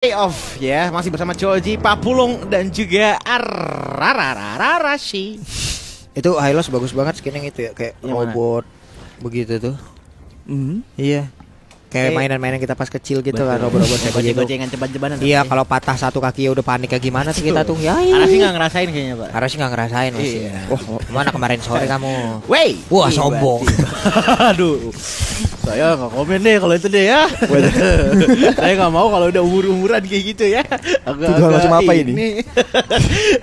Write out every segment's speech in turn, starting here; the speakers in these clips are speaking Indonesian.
Off ya, masih bersama Choji, Papulung dan juga Ararararashi. Itu Hylos bagus banget skinnya itu ya, kayak Yang robot begitu tuh. Iya. Kayak mainan-mainan kita pas kecil gitu kan, robot-robot kayak begitu. Goceng-gocengan ceban-cebanan. Iya, kalau patah satu kaki ya udah panik kayak gimana sih kita tuh. Ya. Arasi nggak ngerasain kayaknya, Pak. Harusnya nggak ngerasain masih. Iya. Wah, mana kemarin sore kamu? Wey, Wah, sombong. Aduh, saya nggak komen deh kalau itu deh ya. Saya nggak mau kalau udah umur-umuran kayak gitu ya. Tuduhan macam apa ini?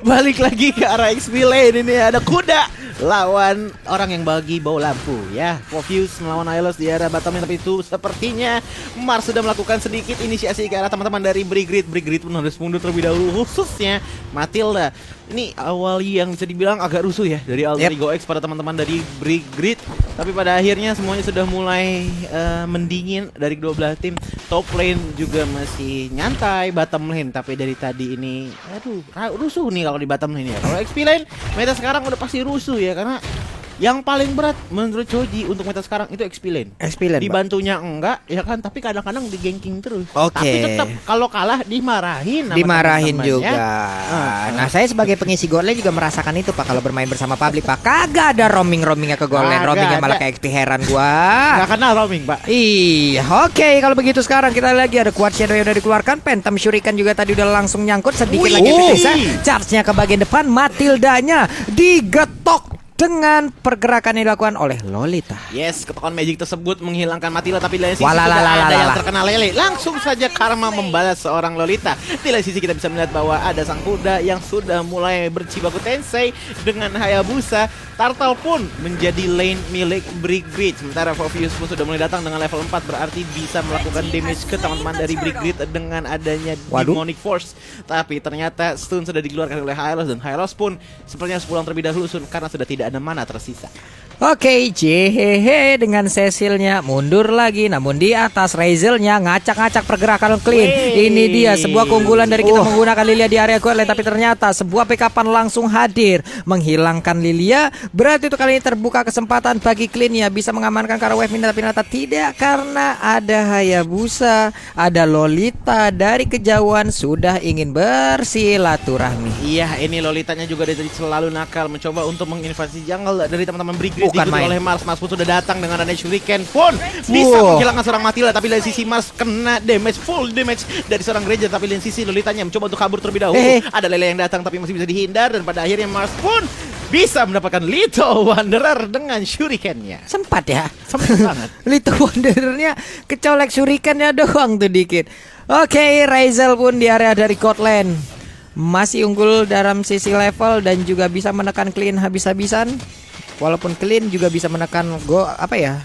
Balik lagi ke arah XP Lane, ini ada kuda lawan orang yang bagi bawa lampu ya. Povius melawan Hylos di arah bottom lane, tapi itu sepertinya Mars sudah melakukan sedikit inisiasi ke arah teman-teman dari Brigrid. Brigrid pun harus mundur terlebih dahulu, khususnya Matilda. Ini awal yang bisa dibilang agak rusuh ya dari Alter Ego X pada teman-teman dari Brigrid, tapi pada akhirnya semuanya sudah mulai mendingin dari kedua belah tim. Top lane juga masih nyantai, bottom lane tapi dari tadi ini aduh rusuh nih kalau di bottom lane ya. Kalau XP lane meta sekarang udah pasti rusuh ya, karena yang paling berat menurut Choji untuk meta sekarang itu XP lane. XP lane, dibantunya enggak ya kan, tapi kadang-kadang di ganking terus. Oke. Tapi tetap kalau kalah dimarahin sama Dimarahin teman-teman, juga. ya. Nah, saya sebagai pengisi gold lane juga merasakan itu Pak, kalau bermain bersama public Pak. Kagak ada roamingnya ke gold lane, Kagak roamingnya malah ada. ke XP, heran gua. Nggak kenal roaming, Pak. Iya, oke, kalau begitu sekarang kita lagi ada Quad Shadow yang udah dikeluarkan, Phantom Shuriken juga tadi udah langsung nyangkut, sedikit Wih. lagi bisa. Charge-nya ke bagian depan, Matildanya digetok dengan pergerakan yang dilakukan oleh Lolita. Yes, ketokan magic tersebut menghilangkan Matila, tapi di lain sisi Walalala. sudah ada yang terkena lele. Langsung saja Karma membalas seorang Lolita. Di lain sisi kita bisa melihat bahwa ada sang kuda yang sudah mulai berjibaku tensei dengan Hayabusa. Turtle pun menjadi lane milik Brigrid. Sementara Povius pun sudah mulai datang dengan level 4, berarti bisa melakukan damage ke teman-teman dari Brigrid dengan adanya Demonic Force. Tapi ternyata stun sudah dikeluarkan oleh Hylos, dan Hylos pun sepertinya harus pulang terlebih dahulu karena sudah tidak ada mana tersisa. Oke, jehehe dengan Cecilnya mundur lagi, namun di atas Razelnya ngacak-ngacak pergerakan clean. Ini dia sebuah keunggulan dari kita menggunakan Lilia di area gold lane, tapi ternyata sebuah backupan langsung hadir menghilangkan Lilia. Berarti itu kali ini terbuka kesempatan bagi clean ya, bisa mengamankan karena wave ini, tapi ternyata tidak, karena ada Hayabusa, ada Lolita dari kejauhan sudah ingin bersilaturahmi. Iya, ini Lolitanya juga dari tadi selalu nakal, mencoba untuk menginvasi jungle dari teman-teman Brigrid. Bukan Diikuti main oleh Mars. Mars pun sudah datang dengan adanya Shuriken pun bisa menghilangkan seorang Matila, tapi dari sisi Mars kena damage, full damage dari seorang Granger. Tapi dari sisi Lolitanya mencoba untuk kabur terlebih dahulu. Ada Lele yang datang tapi masih bisa dihindar, dan pada akhirnya Mars pun bisa mendapatkan Little Wanderer dengan Shurikennya. Sempat ya, Sempat banget. Little Wanderernya kecolek Shurikennya doang tuh dikit. Oke, Razel pun di area dari God Lane masih unggul dalam sisi level dan juga bisa menekan clean habis-habisan. Walaupun clean juga bisa menekan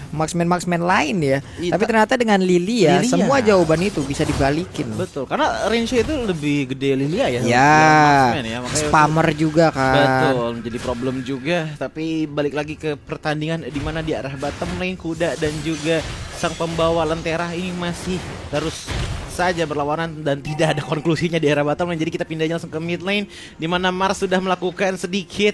marksman lain ya. Tapi ternyata dengan Lilia semua jawaban itu bisa dibalikin. Betul, karena range itu lebih gede Lilia ya. Ya, spammer juga kan. Betul, menjadi problem juga. Tapi balik lagi ke pertandingan di mana di arah bottom lane kuda dan juga sang pembawa lentera ini masih terus saja berlawanan dan tidak ada konklusinya di arah bottom lane. Jadi kita pindahnya langsung ke mid lane, di mana Mars sudah melakukan sedikit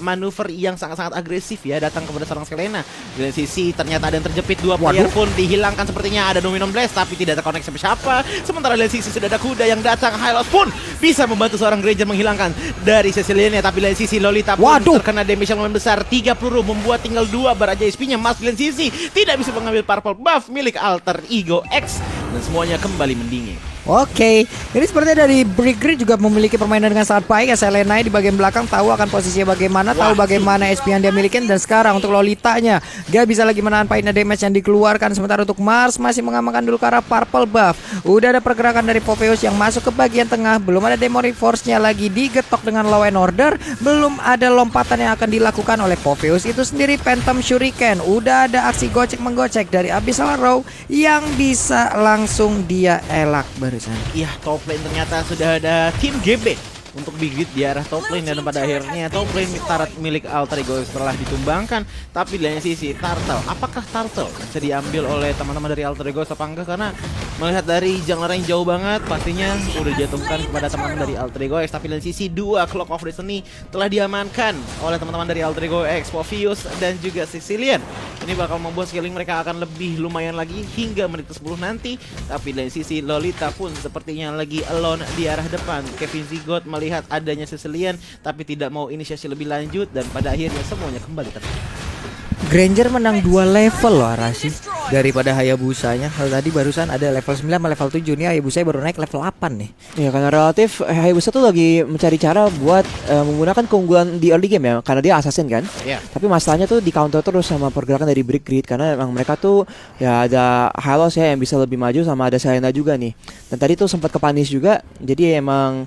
manuver yang sangat-sangat agresif ya, datang kepada seorang Selena. Di lain sisi ternyata ada yang terjepit, dua player pun dihilangkan, sepertinya ada Dominon Blast tapi tidak terkonek sampai siapa. Sementara di lain sisi sudah ada kuda yang datang, Hylos pun bisa membantu seorang Granger menghilangkan dari Cecilianya. Tapi di lain sisi Lolita pun terkena damage yang lumayan besar, 3 peluru membuat tinggal 2 baraja SP-nya. Mars di lain sisi tidak bisa mengambil purple buff milik Alter Ego X, dan semuanya kembali mendingin. Oke, ini sepertinya dari Brigrid juga memiliki permainan dengan sangat baik ya. Selena di bagian belakang tahu akan posisinya bagaimana, tahu bagaimana SP yang dia miliki. Dan sekarang untuk Lolitanya, dia bisa lagi menahan painnya damage yang dikeluarkan. Sementara untuk Mars masih mengamankan dulu ke arah purple buff. Udah ada pergerakan dari Poveus yang masuk ke bagian tengah. Belum ada Demonic Force-nya lagi digetok dengan Law and Order. Belum ada lompatan yang akan dilakukan oleh Poveus itu sendiri. Phantom Shuriken, udah ada aksi gocek-menggocek dari Abyssal Row yang bisa langsung dia elak barusan. Iya, top lane ternyata sudah ada tim GB untuk Brigrid di arah top lane, dan pada akhirnya top lane Tarat milik Alter Ego setelah ditumbangkan. Tapi di lain sisi Turtle, apakah Turtle bisa diambil oleh teman-teman dari Alter Ego apa enggak? Karena Melihat dari jungler yang jauh banget, pastinya udah dijatuhkan kepada teman-teman dari Alter Ego X. Tapi dari sisi 2 Clock of Destiny telah diamankan oleh teman-teman dari Alter Ego X, Povius dan juga Sicilian. Ini bakal membuat scaling mereka akan lebih lumayan lagi hingga menit ke-10 nanti. Tapi dari sisi Lolita pun sepertinya lagi alone di arah depan. Kevin Zigot melihat adanya Sicilian tapi tidak mau inisiasi lebih lanjut, dan pada akhirnya semuanya kembali tenang. Granger menang 2 level loh Arashi daripada Hayabusanya. Kalau tadi barusan ada level 9 sama level 7, nih Hayabusa baru naik level 8 nih. Ya karena relatif Hayabusa tuh lagi mencari cara buat menggunakan keunggulan di early game ya, karena dia assassin kan. Yeah. Tapi masalahnya tuh di counter terus sama pergerakan dari Brick Grid, karena emang mereka tuh ya ada Hylos ya yang bisa lebih maju, sama ada Selena juga nih. Dan tadi tuh sempat kepanis juga, jadi emang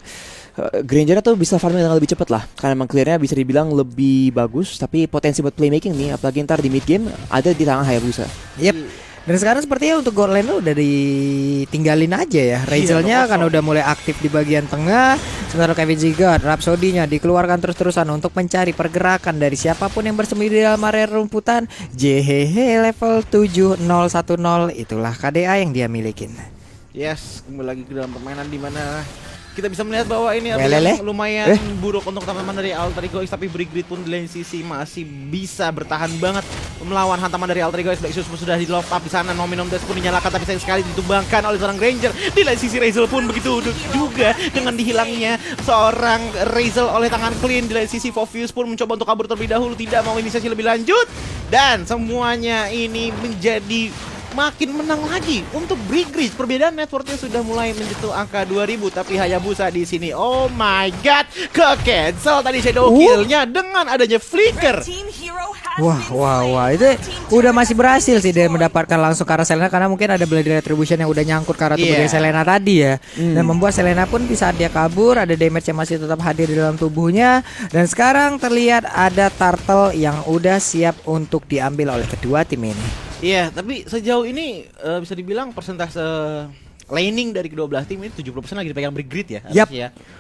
Granger tuh bisa farming dengan lebih cepat lah, karena emang clearnya bisa dibilang lebih bagus. Tapi potensi buat playmaking nih, apalagi ntar di mid game, ada di tangan Hayabusa. Yep. Dan sekarang sepertinya untuk gold lane udah ditinggalin aja ya. Razelnya kan udah mulai aktif di bagian tengah. Sementara Kevin Zigot, Rhapsody-nya dikeluarkan terus-terusan untuk mencari pergerakan dari siapapun yang bersembunyi di dalam area rumputan. JHH level 7010, itulah KDA yang dia milikin. Yes, kembali lagi ke dalam permainan di mana kita bisa melihat bahwa ini Welele. adalah lumayan buruk untuk teman-teman dari Alter Ego X. Tapi Brick Grid pun di lain sisi masih bisa bertahan banget melawan hantaman dari Alter Ego X. Black Shoes pun sudah di love up di sana. Nominom Dash pun dinyalakan, tapi sayang sekali ditumbangkan oleh seorang Granger. Di lain sisi Razel pun begitu juga dengan dihilangnya seorang Razel oleh tangan clean. Di lain sisi Povius pun mencoba untuk kabur terlebih dahulu, tidak mau inisiasi lebih lanjut. Dan semuanya ini menjadi makin menang lagi untuk Brick Grid. Perbedaan networknya sudah mulai menyentuh angka 2000, tapi Hayabusa di sini, oh my god, ke cancel tadi shadow kill-nya dengan adanya flicker. Wah, itu udah masih berhasil sih dia mendapatkan langsung ke arah Selena, karena mungkin ada Bloody Retribution yang udah nyangkut ke arah tubuhnya Selena tadi ya. Dan membuat Selena pun di saat dia kabur, ada damage yang masih tetap hadir di dalam tubuhnya. Dan sekarang terlihat ada turtle yang udah siap untuk diambil oleh kedua tim ini. Iya, tapi sejauh ini bisa dibilang persentase laning dari kedua belah tim ini 70% lagi dipegang Brick Grid ya. Yap.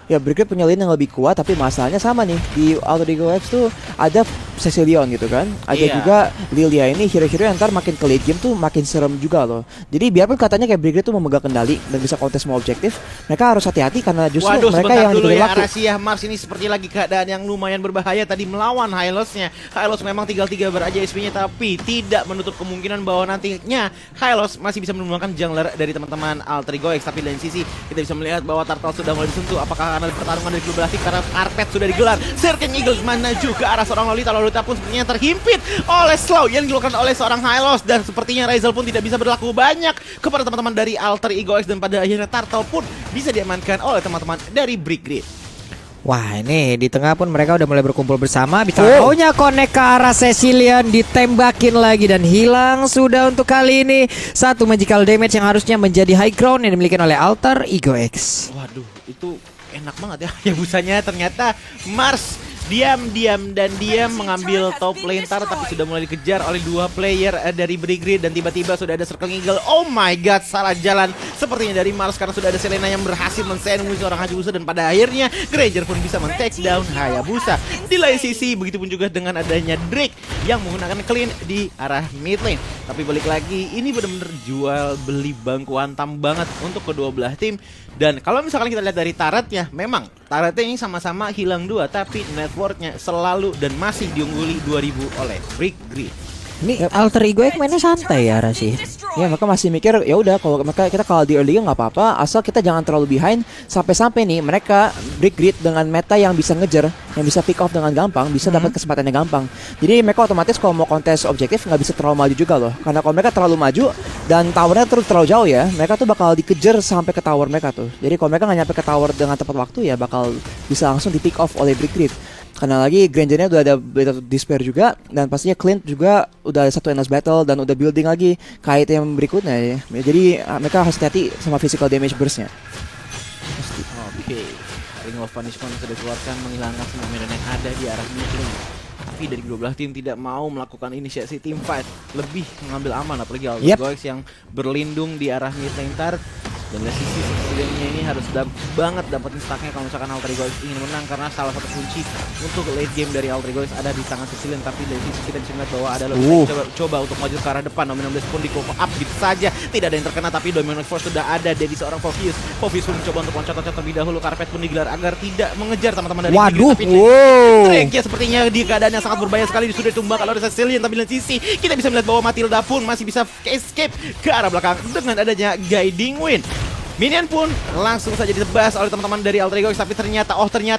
Ya Brick Grid punya lane yang lebih kuat, tapi masalahnya sama nih, di Alter Ego X tuh ada Cecilion gitu kan. Ada juga Lilia, ini hero-hero yang ntar makin ke late game tuh makin serem juga loh. Jadi biarpun katanya kayak Brick Grid tuh memegang kendali dan bisa kontes semua objektif, mereka harus hati-hati karena justru mereka yang dulu diberi ya, waktu. Arasia Mars ini seperti lagi keadaan yang lumayan berbahaya tadi melawan Hylos-nya. Hylos memang tinggal 3 bar aja SP-nya, tapi tidak menutup kemungkinan bahwa nantinya Hylos masih bisa menemukan jungler dari teman-teman Alter Ego X. Tapi dari sisi kita bisa melihat bahwa Turtle sudah mulai disentuh. Apakah karena pertarungan dari kedua belah tim, karena karpet sudah digelar. Searching Eagles menuju ke arah seorang Lolita. Lolita pun sepertinya terhimpit oleh slow yang dilakukan oleh seorang Hylos, dan sepertinya Razel pun tidak bisa berlaku banyak kepada teman-teman dari Alter Ego X, dan pada akhirnya Turtle pun bisa diamankan oleh teman-teman dari Brick Grid. Wah, ini di tengah pun mereka udah mulai berkumpul bersama. Bisa maunya connect ke arah Cecilian, ditembakin lagi dan hilang sudah untuk kali ini. Satu magical damage yang harusnya menjadi high ground yang dimiliki oleh Alter Ego X. Waduh, itu enak banget ya busanya. Ternyata Mars diam mengambil top lane tar, tapi sudah mulai dikejar oleh 2 player dari Brick Grid, dan tiba-tiba sudah ada circle eagle. Oh my god, salah jalan sepertinya dari Mars, karena sudah ada Selena yang berhasil men-sandwich seorang Hayabusa, dan pada akhirnya Granger pun bisa men-take down Hayabusa. Di lain sisi begitu pun juga dengan adanya Drake yang menggunakan clean di arah mid lane. Tapi balik lagi, ini benar-benar jual beli bangku hantam banget untuk kedua belah tim. Dan kalau misalkan kita lihat dari turretnya, memang turretnya ini sama-sama hilang 2, tapi networknya selalu dan masih diungguli 2000 oleh Brick Grid. Ini Alter Ego X mainnya santai ya Rasi. Ya mereka masih mikir ya udah kalau mereka kita kalau di early game nggak apa-apa, asal kita jangan terlalu behind sampai nih mereka Brick Grid dengan meta yang bisa ngejar, yang bisa pick off dengan gampang, bisa dapat kesempatannya gampang. Jadi mereka otomatis kalau mau kontes objektif nggak bisa terlalu maju juga loh, karena kalau mereka terlalu maju dan towernya terlalu jauh ya, mereka tuh bakal dikejar sampai ke tower mereka tuh. Jadi kalau mereka nggak nyampe ke tower dengan tepat waktu ya bakal bisa langsung di pick off oleh Brick Grid. Karena lagi Grangernya udah ada Blade of Despair juga, dan pastinya Clint juga udah ada satu endless battle dan udah building lagi kait yang berikutnya ya. Jadi mereka harus hati-hati sama physical damage burstnya. Oke, Ring of Punishment sudah dikeluarkan menghilangkan semua medan yang ada di arah mid lane. Tapi dari kedua belah tim tidak mau melakukan inisiasi team fight, lebih mengambil aman, apalagi Alter Ego X yang berlindung di arah mid lane tar. Dan dari sisi Siciliannya ini harus banget dapetin stacknya kalau misalkan Alter Ego X ingin menang, karena salah satu kunci untuk late game dari Alter Ego X ada di tangan Sicilian. Tapi dari sisi kita bisa melihat bahwa ada coba untuk maju ke arah depan. Dominon Blast pun di cover up gitu saja, tidak ada yang terkena, tapi Dominon Force sudah ada dari seorang Fovius pun mencoba untuk loncat-loncat terlebih dahulu. Karpet pun digelar agar tidak mengejar teman-teman dari Waduh, Tapi Drake ya sepertinya di keadaan yang sangat berbahaya sekali, sudah ditumbangkan oleh Sicilian. Tapi di sisi kita bisa melihat bahwa Matilda pun masih bisa escape ke arah belakang dengan adanya Guiding Wind. Minion pun langsung saja ditebas oleh teman-teman dari Alter Ego X, tapi ternyata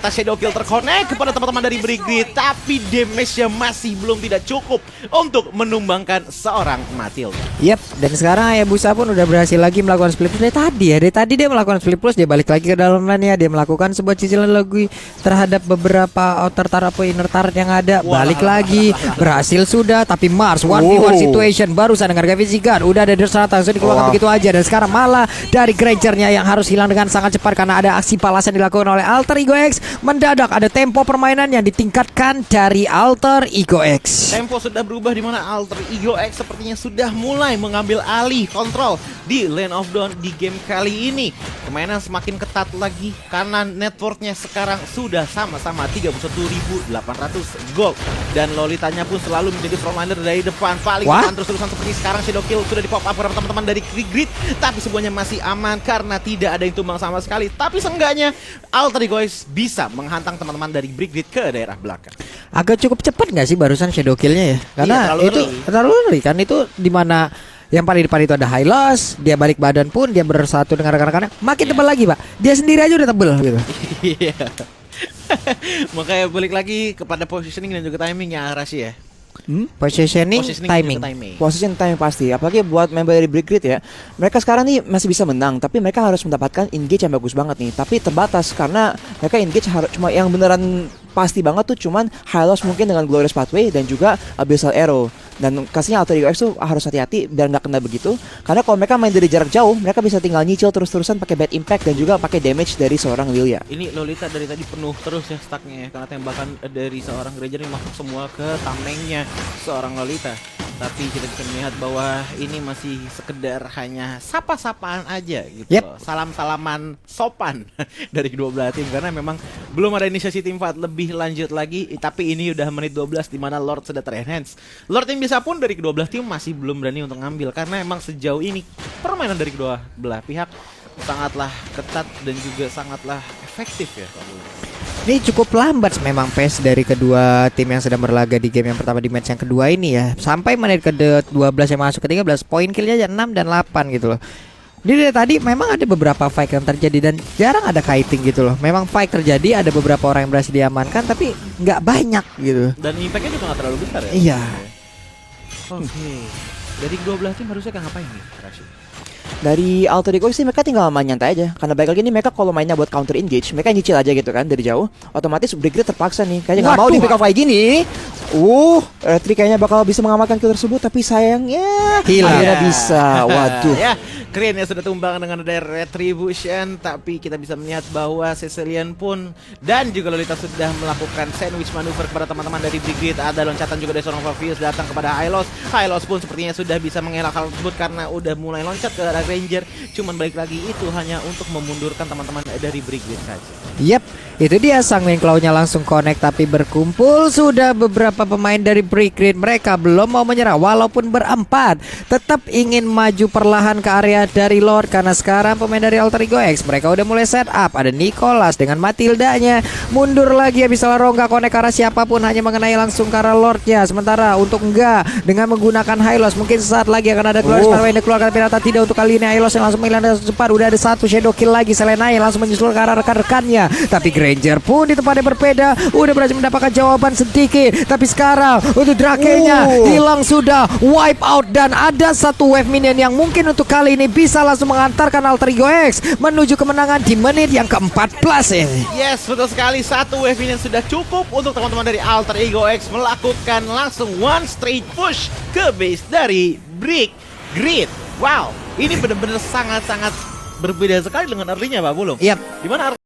Shadow Kill terconnect kepada teman-teman dari Brigrid, tapi damage-nya masih belum tidak cukup untuk menumbangkan seorang Matilda. Yap, dan sekarang Hayabusa pun udah berhasil lagi melakukan split push dari tadi dia melakukan split push, dia balik lagi ke dalam lane ya, dia melakukan sebuah cicilan lagi terhadap beberapa outer turret atau inner turret yang ada. Balik lagi, berhasil sudah, tapi Mars 1v1 situation barusan dengan Gavin Zigan udah ada di sana, langsung dikeluarkan begitu aja, dan sekarang malah dari Granger-nya yang harus hilang dengan sangat cepat karena ada aksi balas yang dilakukan oleh Alter Ego X. Mendadak ada tempo permainan yang ditingkatkan dari Alter Ego X. Tempo sudah berubah di mana Alter Ego X sepertinya sudah mulai mengambil alih kontrol di Lane of Dawn di game kali ini. Permainan semakin ketat lagi karena networknya sekarang sudah sama-sama 31.800 gold, dan Lolitanya pun selalu menjadi frontliner dari depan paling depan terus-terusan seperti sekarang. Shadow Kill sudah di pop up oleh teman-teman dari Grid, tapi semuanya masih aman karena tidak ada yang tumbang sama sekali. Tapi seenggaknya Alter Ego X bisa menghantam teman-teman dari Brigrid ke daerah belakang. Agak cukup cepat nggak sih barusan Shadow Kill-nya ya? Karena iya, terlalu early kan, itu dimana yang paling depan itu ada High Loss, dia balik badan pun dia bersatu dengan rekan-rekannya, makin tebal lagi Pak. Dia sendiri aja udah tebel gitu. Iya. Makanya balik lagi kepada positioning dan juga timing ya Arashi ya. Positioning timing. Position timing pasti, apalagi buat member dari Brigrid ya. Mereka sekarang nih masih bisa menang, tapi mereka harus mendapatkan engage yang bagus banget nih. Tapi terbatas karena mereka engage cuma yang beneran pasti banget tuh cuman High Loss mungkin dengan Glorious Pathway dan juga Abyssal Arrow. Dan kasihnya Alter Ego X tuh harus hati-hati biar nggak kena begitu, karena kalau mereka main dari jarak jauh mereka bisa tinggal nyicil terus-terusan pakai bad impact dan juga pakai damage dari seorang Lilia. Ini Lolita dari tadi penuh terus ya stacknya ya, karena tembakan dari seorang Granger ini masuk semua ke tamengnya seorang Lolita. Tapi kita bisa melihat bahwa ini masih sekedar hanya sapa-sapaan aja gitu. Salam-salaman sopan dari kedua belah tim, karena memang belum ada inisiasi tim fight lebih lanjut lagi. Tapi ini udah menit 12 di mana Lord sudah terenhance. Lord tim bisa pun dari kedua belah tim masih belum berani untuk ngambil, karena emang sejauh ini permainan dari kedua belah pihak sangatlah ketat dan juga sangatlah efektif ya. Ini cukup lambat memang pace dari kedua tim yang sedang berlaga di game yang pertama di match yang kedua ini ya. Sampai menit ke-12 yang masuk ke 13, poin killnya aja 6 dan 8 gitu loh. Jadi dari tadi memang ada beberapa fight yang terjadi dan jarang ada kiting gitu loh. Memang fight terjadi, ada beberapa orang yang berhasil diamankan, tapi nggak banyak gitu. Dan impactnya juga nggak terlalu besar ya. Iya. Oke. Dari kedua belah tim harusnya kan ngapain nih, Rashid? Dari Alter Ego sih mereka tinggal main nyantai aja, karena baik lagi nih mereka kalau mainnya buat counter engage mereka nyicil aja gitu kan dari jauh. Otomatis Brigrid terpaksa nih kayaknya nggak mau di pick off kayak gini. Retri kayaknya bakal bisa mengamankan kill tersebut, tapi sayangnya akhirnya bisa. Waduh. Ya, Kreen yang sudah tumbang dengan ada Retribution, tapi kita bisa melihat bahwa Sicilian pun dan juga Lolita sudah melakukan sandwich maneuver kepada teman-teman dari Brigrid. Ada loncatan juga dari seorang Favius datang kepada High Loss. High Loss pun sepertinya sudah bisa mengelak hal tersebut karena udah mulai loncat ke arah Ranger. Cuman balik lagi itu hanya untuk memundurkan teman-teman dari Brigrid saja. Yap, itu dia sang main claw-nya langsung connect, tapi berkumpul sudah beberapa pemain dari Brigrid. Mereka belum mau menyerah walaupun berempat, tetap ingin maju perlahan ke area dari Lord, karena sekarang pemain dari Alter Ego X mereka udah mulai set up. Ada Nicholas dengan Matildanya, mundur lagi Abyssal Arrow, nggak connect ke arah siapapun, hanya mengenai langsung ke arah Lordnya. Sementara untuk enggak dengan menggunakan High Loss, mungkin sesaat lagi akan ada Glorious Pathway yang dikeluarkan pirata. Tidak, untuk kali ini High Loss yang langsung menghilangkan cepat. Udah ada satu Shadow Kill lagi, Selena yang langsung menyusul ke arah rekan-rekannya. Tapi Granger pun di tempat yang berbeda udah berhasil mendapatkan jawaban sedikit. Tapi sekarang untuk Drake-nya hilang sudah, wipe out, dan ada satu wave minion yang mungkin untuk kali ini bisa langsung mengantarkan Alter Ego X menuju kemenangan di menit yang ke-14 ini. Yes, betul sekali. Satu wave minion sudah cukup untuk teman-teman dari Alter Ego X melakukan langsung one straight push ke base dari Brigrid. Wow, ini benar-benar sangat-sangat berbeda sekali dengan artinya Pak Bulung. Yap. Dimana